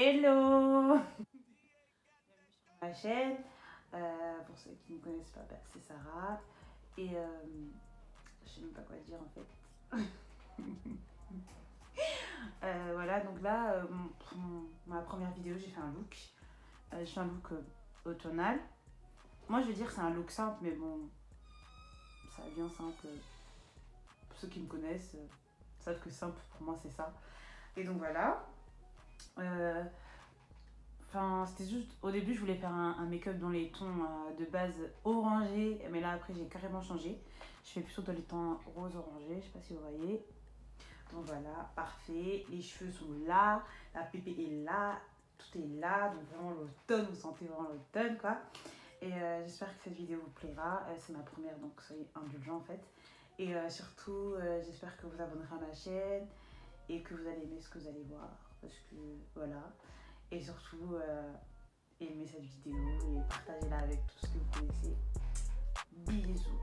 Hello. Bienvenue sur ma chaîne. Pour ceux qui ne me connaissent pas, c'est Sarah. Et je sais même pas quoi dire en fait. Voilà, donc là, pour ma première vidéo, j'ai fait un look. J'ai fait un look automnal. Moi, je vais dire que c'est un look simple, mais bon, ça vient simple. Pour ceux qui me connaissent, savent que simple, pour moi, c'est ça. Et donc voilà. Enfin, c'était juste, au début, je voulais faire un make-up dans les tons de base orangés, mais là, après, j'ai carrément changé. Je fais plutôt dans les tons rose-orangés, je sais pas si vous voyez. Donc voilà, parfait. Les cheveux sont là, la pépé est là, tout est là. Donc vraiment l'automne, vous sentez vraiment l'automne, quoi. Et j'espère que cette vidéo vous plaira. C'est ma première, donc soyez indulgents, en fait. Et surtout, j'espère que vous abonnerez à ma chaîne et que vous allez aimer ce que vous allez voir. Parce que, voilà. Et surtout, aimez cette vidéo et partagez-la avec tout ce que vous connaissez. Bisous.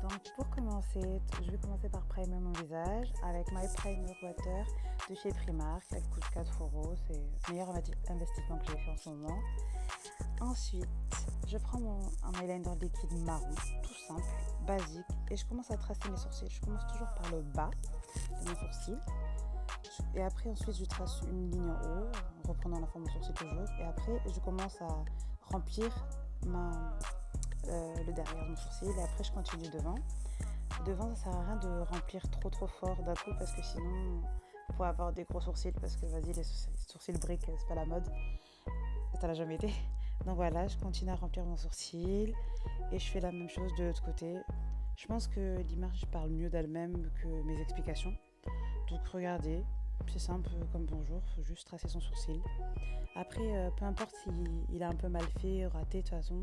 Donc pour commencer, je vais commencer par primer mon visage avec My Primer Water de chez Primark. Elle coûte 4 €, c'est le meilleur investissement que j'ai fait en ce moment. Ensuite, je prends un eyeliner liquide marron, tout simple, basique, et je commence à tracer mes sourcils. Je commence toujours par le bas de mon sourcil. Et après, ensuite, je trace une ligne en haut, en reprenant la forme de sourcil toujours. Et après, je commence à remplir le derrière de mon sourcil. Et après, je continue devant. Devant, ça sert à rien de remplir trop fort d'un coup, parce que sinon, vous pouvez avoir des gros sourcils. Parce que, vas-y, les sourcils briques, c'est pas la mode. Ça l'a jamais été. Donc voilà, je continue à remplir mon sourcil. Et je fais la même chose de l'autre côté. Je pense que l'image parle mieux d'elle-même que mes explications. Donc regardez. C'est simple comme bonjour, faut juste tracer son sourcil. Après, peu importe s'il a un peu mal fait, raté, de toute façon,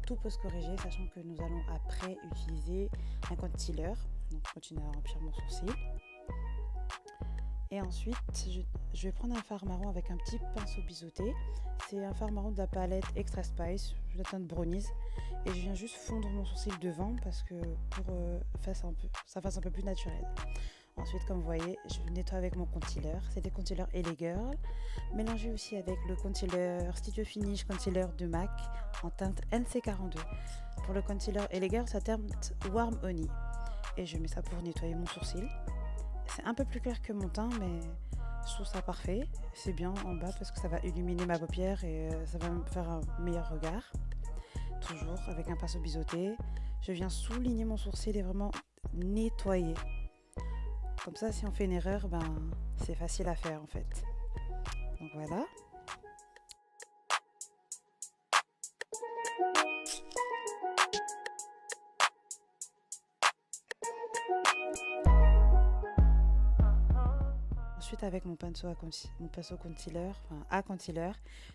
tout peut se corriger, sachant que nous allons après utiliser un concealer. Donc, je continue à remplir mon sourcil. Et ensuite, je vais prendre un fard marron avec un petit pinceau biseauté. C'est un fard marron de la palette Extra Spice, je la teinte brownies. Et je viens juste fondre mon sourcil devant parce que pour ça fasse un peu plus naturel. Ensuite, comme vous voyez, je nettoie avec mon concealer. C'est des concealers LA Girl. Mélangé aussi avec le concealer Studio Finish Concealer de MAC en teinte NC42. Pour le concealer LA Girl, ça teinte Warm Honey. Et je mets ça pour nettoyer mon sourcil. C'est un peu plus clair que mon teint, mais je trouve ça parfait. C'est bien en bas parce que ça va illuminer ma paupière et ça va me faire un meilleur regard. Toujours avec un pinceau biseauté. Je viens souligner mon sourcil et vraiment nettoyer. Comme ça, si on fait une erreur, c'est facile à faire en fait. Donc voilà. Ensuite, avec mon pinceau concealer, à concealer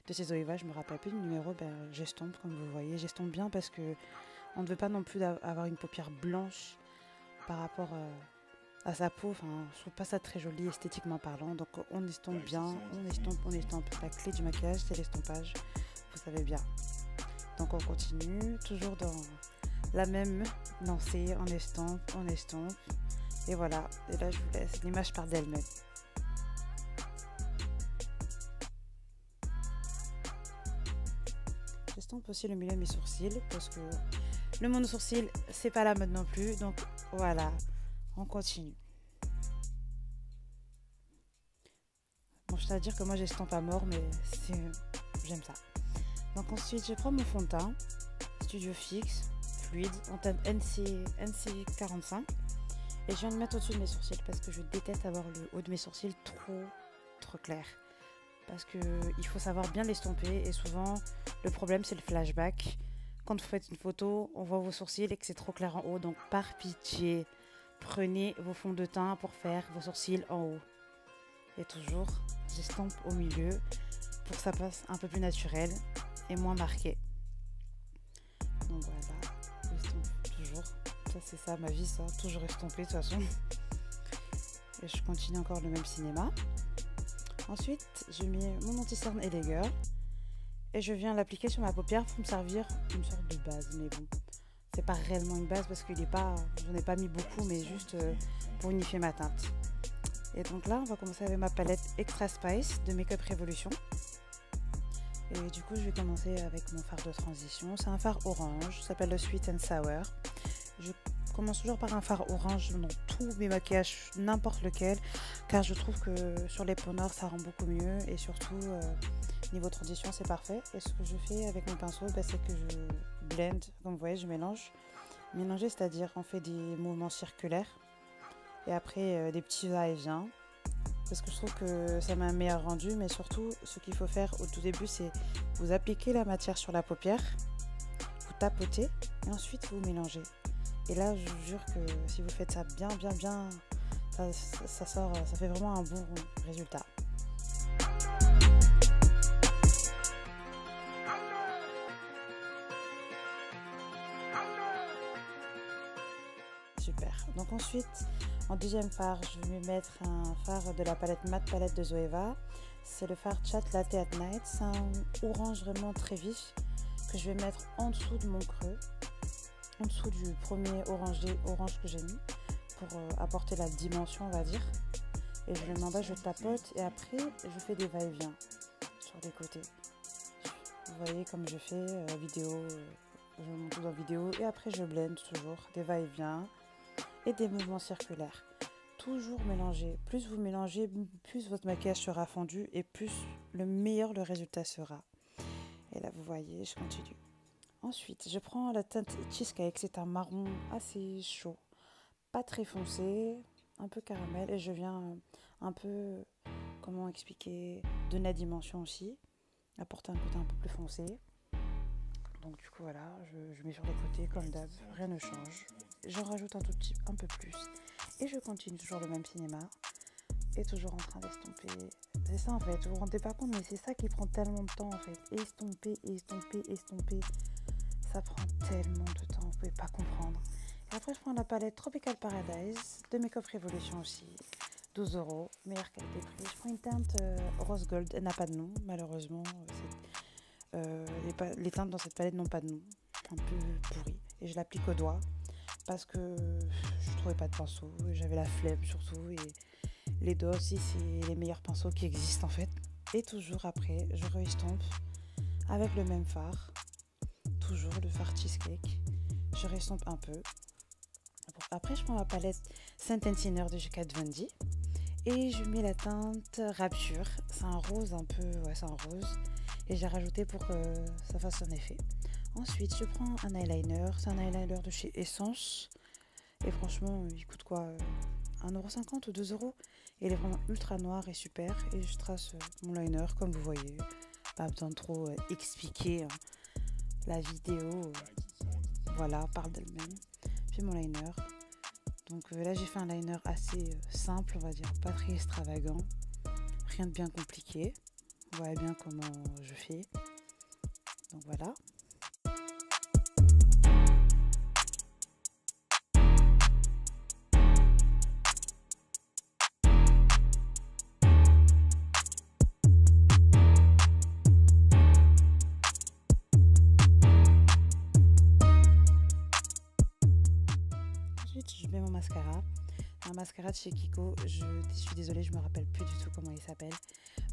de chez Zoeva, je me rappelle plus du numéro, j'estompe comme vous voyez. J'estompe bien parce que on ne veut pas non plus avoir une paupière blanche par rapport à sa peau, je trouve pas ça très joli esthétiquement parlant, donc on estompe bien, on estompe. La clé du maquillage, c'est l'estompage, vous savez bien. Donc on continue, toujours dans la même lancée, on estompe, et voilà, et là je vous laisse, l'image parle d'elle-même. J'estompe aussi le milieu de mes sourcils, parce que le mono sourcil, c'est pas la mode non plus, donc voilà. On continue. Bon, je tiens à dire que moi j'estompe à mort, mais j'aime ça. Donc ensuite, je prends mon fond de teint Studio Fix fluide en teinte NC45 et je viens de mettre au-dessus de mes sourcils parce que je déteste avoir le haut de mes sourcils trop clair. Parce que il faut savoir bien l'estomper et souvent le problème c'est le flashback. Quand vous faites une photo, on voit vos sourcils et que c'est trop clair en haut, donc par pitié. Prenez vos fonds de teint pour faire vos sourcils en haut. Et toujours, j'estompe au milieu pour que ça passe un peu plus naturel et moins marqué. Donc voilà, j'estompe toujours. Ça c'est ça ma vie, ça. Toujours estomper de toute façon. Et je continue encore le même cinéma. Ensuite, je mets mon anti-cerne LA Girl et je viens l'appliquer sur ma paupière pour me servir une sorte de base. Mais bon, c'est pas réellement une base parce qu'il est pas, j'en ai pas mis beaucoup, mais juste pour unifier ma teinte. Et donc là, on va commencer avec ma palette Extra Spice de Makeup Revolution. Et du coup, je vais commencer avec mon fard de transition. C'est un fard orange, ça s'appelle le Sweet and Sour. Je commence toujours par un fard orange dans tous mes maquillages, n'importe lequel, car je trouve que sur les peaux noires, ça rend beaucoup mieux. Et surtout, niveau transition, c'est parfait. Et ce que je fais avec mon pinceau, c'est que je blend, comme vous voyez, je mélange. Mélanger, c'est-à-dire on fait des mouvements circulaires. Et après, des petits va-et-vient. Parce que je trouve que ça met un meilleur rendu, mais surtout ce qu'il faut faire au tout début, c'est vous appliquer la matière sur la paupière, vous tapotez et ensuite vous mélangez. Et là, je vous jure que si vous faites ça bien, ça fait vraiment un bon résultat. Super. Donc ensuite, en deuxième fard, je vais mettre un fard de la palette Matte Palette de Zoeva. C'est le fard Chat Latte at Night. C'est un orange vraiment très vif que je vais mettre en dessous de mon creux, en dessous du premier orange que j'ai mis pour apporter la dimension, on va dire. Et je le mets en bas, je tapote et après je fais des va-et-vient sur les côtés. Vous voyez comme je fais vidéo, je monte dans vidéo et après je blende toujours des va-et-vient et des mouvements circulaires. Toujours mélanger. Plus vous mélangez, plus votre maquillage sera fondu et plus le meilleur le résultat sera. Et là vous voyez, je continue. Ensuite, je prends la teinte Cheesecake, c'est un marron assez chaud, pas très foncé, un peu caramel et je viens un peu, comment expliquer, donner la dimension aussi, apporter un côté un peu plus foncé. Donc du coup voilà, je mets sur les côtés comme d'hab, rien ne change. J'en rajoute un tout petit, un peu plus. Et je continue toujours le même cinéma. Et toujours en train d'estomper. C'est ça en fait, vous vous rendez pas compte, mais c'est ça qui prend tellement de temps en fait. Estomper, estomper, estomper. Ça prend tellement de temps, vous pouvez pas comprendre. Et après je prends la palette Tropical Paradise de Makeup Revolution aussi. 12 €, meilleure qualité-prix. Je prends une teinte Rose Gold, elle n'a pas de nom, malheureusement. Les teintes dans cette palette n'ont pas de nom, un peu pourri. Et je l'applique au doigt parce que je trouvais pas de pinceau, j'avais la flemme surtout. Et les doigts aussi, c'est les meilleurs pinceaux qui existent en fait. Et toujours après, je re-estompe avec le même fard, toujours le fard Cheesecake. Je re-estompe un peu. Après, je prends ma palette Saint Thinner de Kat Von D et je mets la teinte Rapture. C'est un rose un peu, ouais, c'est un rose. Et j'ai rajouté pour que ça fasse son effet. Ensuite, je prends un eyeliner. C'est un eyeliner de chez Essence. Et franchement, il coûte quoi 1,50 € ou 2 €. Et il est vraiment ultra noir et super. Et je trace mon liner comme vous voyez. Pas besoin de trop expliquer. La vidéo, voilà, parle d'elle-même. Puis mon liner. Donc là, j'ai fait un liner assez simple, on va dire. Pas très extravagant. Rien de bien compliqué. Vous voyez bien comment je fais. Donc voilà. Ensuite, je mets mon mascara. Un mascara de chez Kiko. Je suis désolée, je me rappelle plus du tout comment il s'appelle.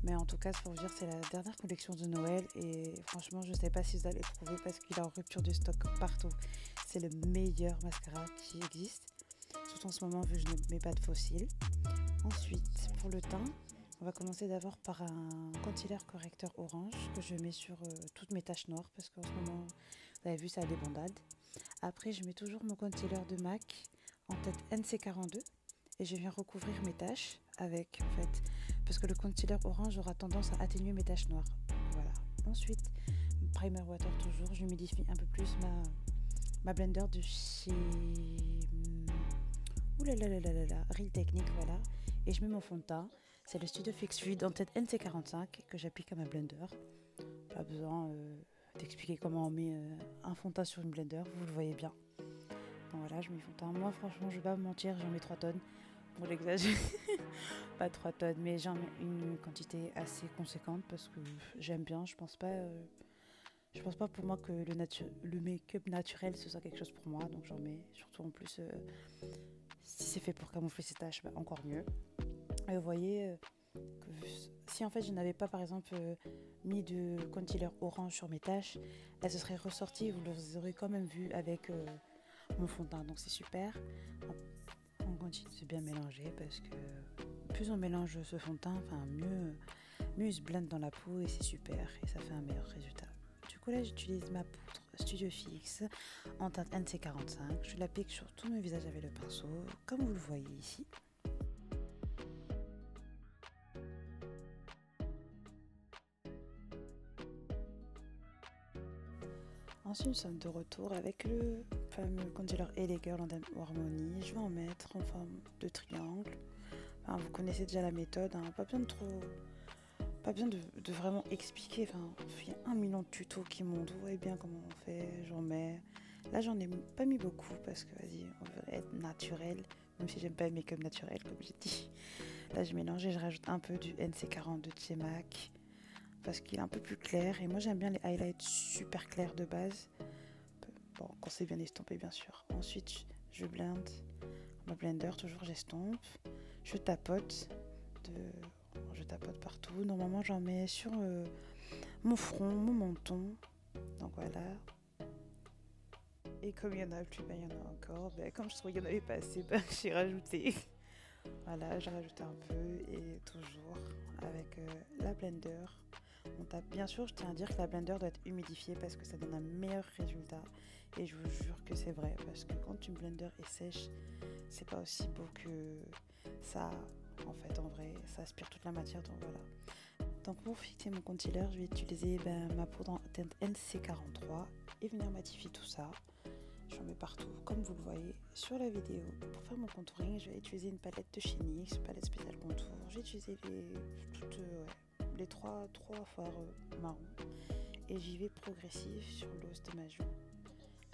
Mais en tout cas, pour vous dire, c'est la dernière collection de Noël. Et franchement, je ne sais pas si vous allez le trouver parce qu'il est en rupture de stock partout. C'est le meilleur mascara qui existe. Surtout en ce moment, vu que je ne mets pas de faux cils. Ensuite, pour le teint, on va commencer d'abord par un concealer correcteur orange que je mets sur toutes mes taches noires parce qu'en ce moment, vous avez vu, ça a des bandades. Après, je mets toujours mon concealer de MAC en tête NC42 et je viens recouvrir mes taches avec, en fait, parce que le concealer orange aura tendance à atténuer mes taches noires. Voilà. Ensuite, primer water toujours, j'humidifie un peu plus ma blender de chez Real Technique, voilà. Et je mets mon fond de teint. C'est le Studio Fix Fluid en tête NC45 que j'applique à ma blender. Pas besoin d'expliquer comment on met un fond de teint sur une blender, vous le voyez bien. Donc voilà, je mets fond de teint. Moi, franchement, je vais pas me mentir, j'en mets 3 tonnes. Bon, j'exagère. Pas 3 tonnes, mais j'en mets une quantité assez conséquente parce que j'aime bien. Je pense pas pour moi que le make-up naturel ce soit quelque chose pour moi. Donc j'en mets surtout en plus. Si c'est fait pour camoufler ces taches, bah, encore mieux. Et vous voyez que si en fait je n'avais pas par exemple mis de concealer orange sur mes taches, elles se seraient ressorties, vous les aurez quand même vu avec mon fond de teint. Donc c'est super. On continue de bien mélanger parce que plus on mélange ce fond de teint, enfin mieux il se blende dans la peau et c'est super et ça fait un meilleur résultat. Du coup là j'utilise ma poudre Studio Fix en teinte NC45. Je l'applique sur tout mon visage avec le pinceau, comme vous le voyez ici. Ensuite, nous sommes de retour avec le fameux concealer LA Girl en Harmony. Je vais en mettre en forme de triangle. Enfin, vous connaissez déjà la méthode, hein. Pas besoin de vraiment expliquer. Enfin, il y a 1 million de tutos qui montrent. Vous voyez bien comment on fait. J'en mets. Là, j'en ai pas mis beaucoup parce que, vas-y, on veut être naturel. Même si j'aime pas le make-up naturel, comme j'ai dit. Là, je mélange et je rajoute un peu du NC40 de chez MAC. Parce qu'il est un peu plus clair et moi j'aime bien les highlights super clairs de base, bon quand c'est bien estompé bien sûr. Ensuite je blende ma blender, toujours j'estompe, je tapote partout. Normalement j'en mets sur mon front, mon menton, donc voilà. Et comme il y en a plus, il y en a encore, comme je trouvais qu'il n'y en avait pas assez, j'ai rajouté. Voilà, j'ai rajouté un peu et toujours avec la blender. On tape. Bien sûr, je tiens à dire que la blender doit être humidifiée parce que ça donne un meilleur résultat. Et je vous jure que c'est vrai parce que quand une blender est sèche, c'est pas aussi beau que ça. En fait, en vrai, ça aspire toute la matière. Donc voilà. Donc pour fixer mon concealer, je vais utiliser ma poudre en teinte NC43 et venir matifier tout ça. J'en mets partout, comme vous le voyez sur la vidéo. Pour faire mon contouring, je vais utiliser une palette de chez NYX, palette spéciale contour. J'ai utilisé les trois fards marron et j'y vais progressif sur l'os de ma joue.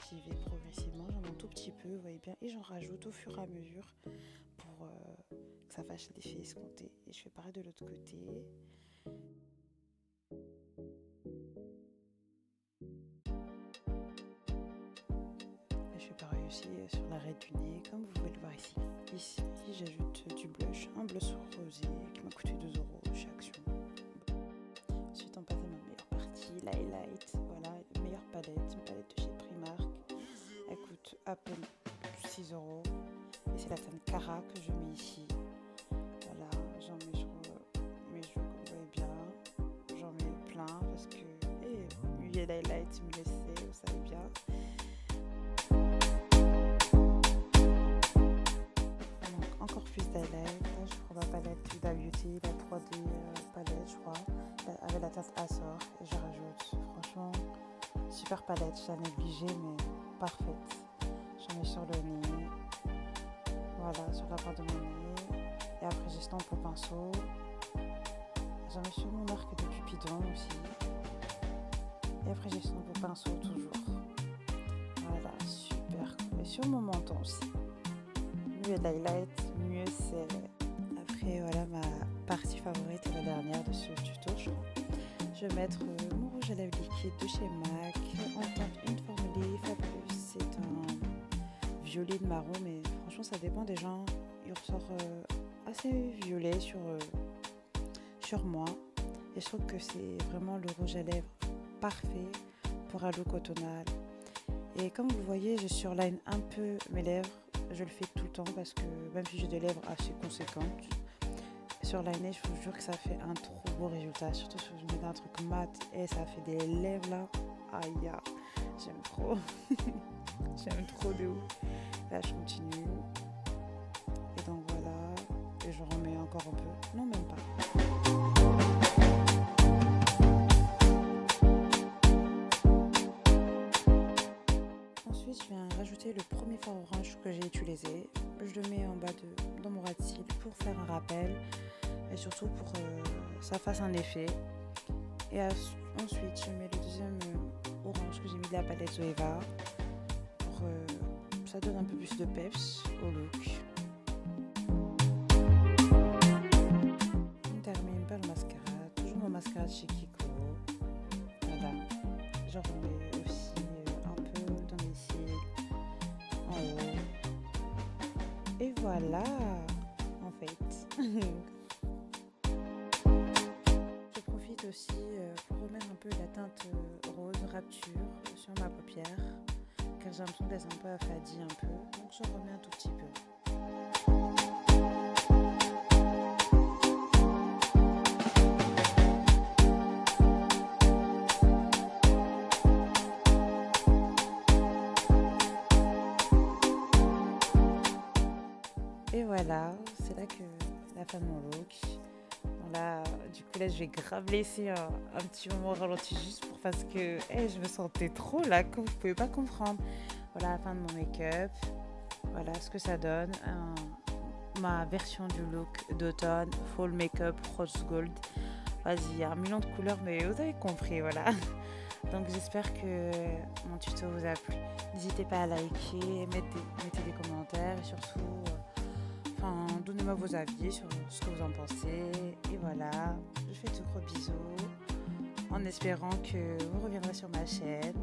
J'y vais progressivement, j'en mets un tout petit peu, vous voyez bien, et j'en rajoute au fur et à mesure pour que ça fasse l'effet escompté. Et je fais pareil de l'autre côté. Je fais pareil aussi sur l'arrêt du nez, comme vous pouvez le voir ici. Ici, j'ajoute du blush, un blush rosé qui m'a coûté 2 € chez Action. Ensuite, on passe à ma meilleure partie, l'highlight. Voilà, meilleure palette, une palette de chez Primark. Elle coûte à peine 6 €. Et c'est la teinte Cara que je mets ici. Voilà, j'en mets sur mes joues, comme vous voyez bien. J'en mets plein parce que mieux il y a l'highlight, mieux c'est, vous savez bien. Encore plus d'highlight. Là, je prends ma palette Huda Beauty, la 3D palette, je crois, avec la teinte Azor. Et je rajoute, franchement, super palette. Je l'ai négligée, mais parfaite. J'en mets sur le nez. Voilà, sur la pointe de mon nez. Et après, j'estompe au pinceau. J'en mets sur mon arc de Cupidon aussi. Et après, j'estompe au pinceau toujours. Voilà, super. Et sur mon menton aussi. Mieux l'highlight, mieux c'est. Après, voilà ma partie favorite et la dernière de ce tuto. Je vais mettre mon rouge à lèvres liquide de chez MAC en teinte Informally Fabulous. C'est un violet de marron, mais franchement, ça dépend des gens. Il ressort assez violet sur moi. Et je trouve que c'est vraiment le rouge à lèvres parfait pour un look automnal. Et comme vous le voyez, je surline un peu mes lèvres. Je le fais tout le temps parce que même si j'ai des lèvres assez conséquentes, surliner, je vous jure que ça fait un trop beau résultat. Surtout si je mets un truc mat et ça fait des lèvres là. Aïe, j'aime trop. J'aime trop de ouf. Là, je continue. Et donc voilà. Et je remets encore un peu. Non, même pas. Ensuite, je viens rajouter le premier fard orange que j'ai utilisé. Je le mets en bas dans mon ras de cils pour faire un rappel et surtout pour que ça fasse un effet. Et ensuite, je mets le deuxième orange que j'ai mis de la palette Zoeva pour ça donne un peu plus de peps au look. On termine par le mascara, toujours mon mascara de chez Kiko. Voilà, j'en remets aussi un peu dans mes cils, en haut. Et voilà, en fait. profite aussi pour remettre un peu la teinte rose Rapture sur ma paupière, car j'ai l'impression d'être un peu affadie un peu, donc j'en remets un tout petit peu. Et voilà, c'est là que la fin de mon look. Bon là, du coup là je vais grave laisser un petit moment ralenti juste pour parce que je me sentais trop là, comme vous pouvez pas comprendre. Voilà la fin de mon make-up. Voilà ce que ça donne. Ma version du look d'automne, full make-up rose gold. Vas-y, il y a un million de couleurs, mais vous avez compris, voilà. Donc j'espère que mon tuto vous a plu. N'hésitez pas à liker, mettez des commentaires et surtout, donnez-moi vos avis sur ce que vous en pensez. Et voilà, je vous fais de gros bisous en espérant que vous reviendrez sur ma chaîne.